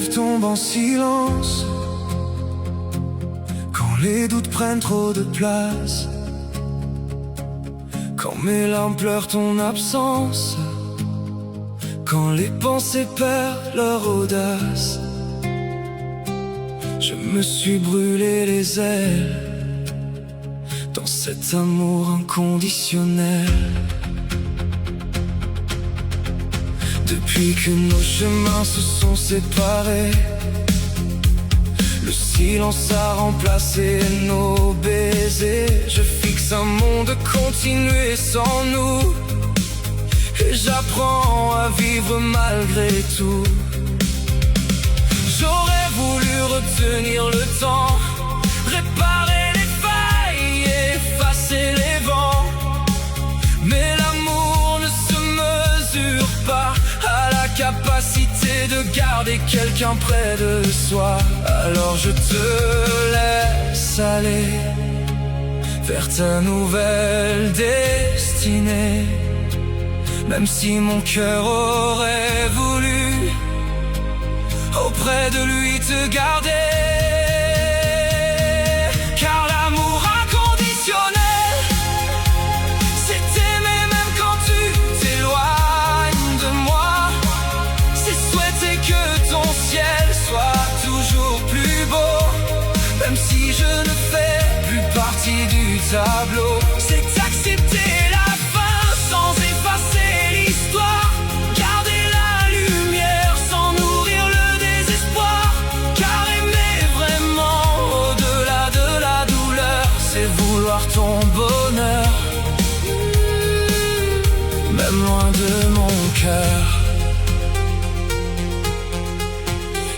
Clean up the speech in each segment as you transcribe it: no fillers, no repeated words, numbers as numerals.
rêves tombent en silence, quand les doutes prennent trop de place, quand mes larmes pleurent ton absence, quand les pensées perdent leur audace. Je me suis brûlé les ailes dans cet amour inconditionnel. Depuis que nos chemins se sont séparés, le silence a remplacé nos baisers. Je fixe un monde continué sans nous, et j'apprends à vivre malgré tout. J'aurais voulu retenir le temps, réparer les failles, effacer les vents, mais l'amour ne se mesure pas à la capacité de garder quelqu'un près de soi. Alors je te laisse aller vers ta nouvelle destinée, même si mon cœur aurait voulu auprès de lui te garder. Car l'amour inconditionnel, c'est aimer même quand tu t'éloignes de moi. C'est souhaiter que ton ciel soit toujours plus beau, même si je ne fais plus partie du tableau. C'est accepter la fin sans effacer l'histoire, garder la lumière sans nourrir le désespoir. Car aimer vraiment au-delà de la douleur, c'est vouloir ton bonheur, même loin de mon cœur.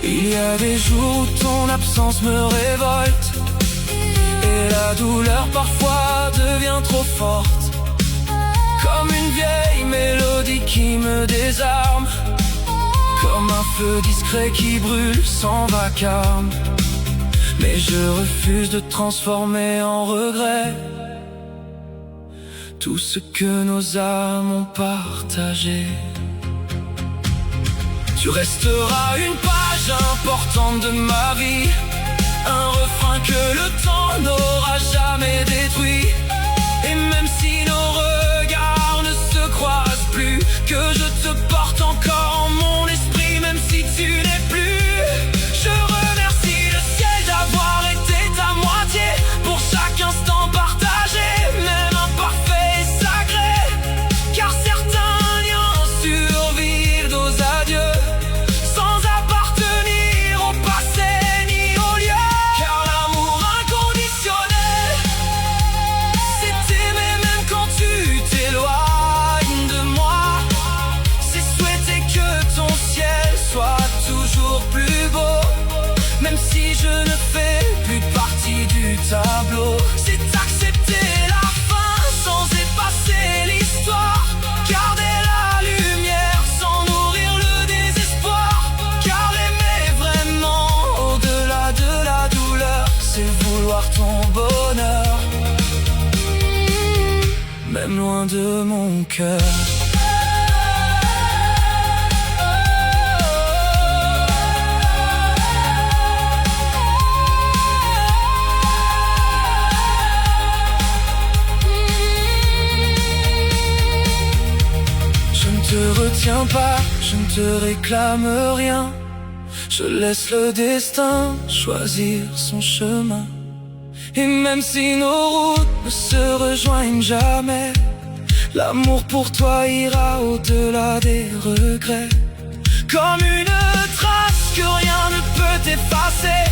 Il y a des jours où ton absence me révolte, et la douleur parfois devient trop forte, comme une vieille mélodie qui me désarme, comme un feu discret qui brûle sans vacarme. Mais je refuse de transformer en regret tout ce que nos âmes ont partagé. Tu resteras une page importante de ma vie, un refrain que le temps n'aura jamais détruit. Et même si nos regards ne se croisent plus, que je te porte encore en mon esprit, même si tu n'es plus. Je remercie le ciel d'avoir été ta moitié, pour chaque instant partagé, même imparfait et sacré. Car certains liens survivent aux adieux, sans appartenir au passé ni au lieu. Car l'amour inconditionnel, c'est aimer même quand tu t'éloignes de moi. C'est souhaiter que ton ciel soit toujours plus beau, même si je ne fais plus partie du tableau. C'est accepter la fin sans effacer l'histoire, garder la lumière sans nourrir le désespoir. Car aimer vraiment au-delà de la douleur, c'est vouloir ton bonheur, même loin de mon cœur. Je ne te retiens pas, je ne te réclame rien, je laisse le destin choisir son chemin. Et même si nos routes ne se rejoignent jamais, l'amour pour toi ira au-delà des regrets. Comme une trace que rien ne peut effacer,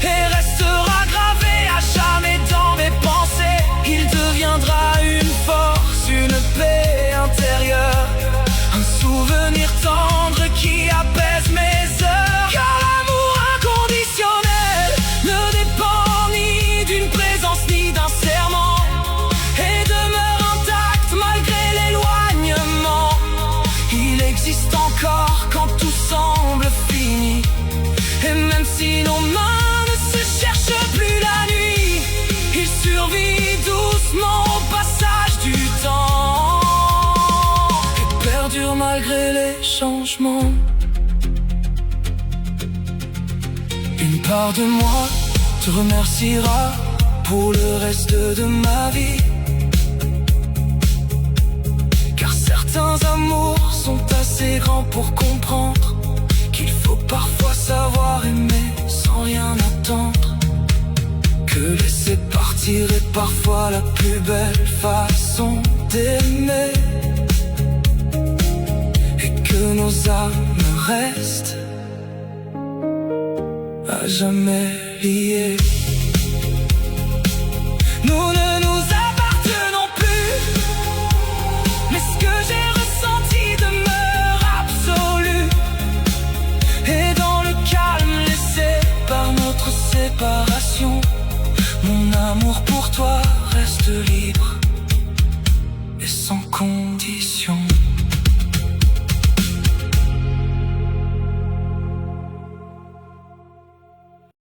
et restera gravé à jamais dans mes pensées. Il deviendra une force, une paix intérieure, un souvenir tendre qui apaise mes heures. Car l'amour inconditionnel ne dépend ni d'une présence ni d'un serment, et demeure intact malgré l'éloignement. Il existe encore quand tout semble fini, et même si nos mains ne se cherchent plus la nuit, il survit doucement au passage du temps, et perdure malgré les changements. part de moi te remerciera pour le reste de ma vie. Car certains amours sont assez grands pour comprendre qu'il faut parfois savoir aimer sans rien attendre. Que laisser partir est parfois la plus belle façon d'aimer. Et que nos âmes restent à jamais liées. Nous ne nous appartenons plus, mais ce que j'ai ressenti demeure absolu. Et dans le calme laissé par notre séparation, mon amour pour toi reste libre et sans condition.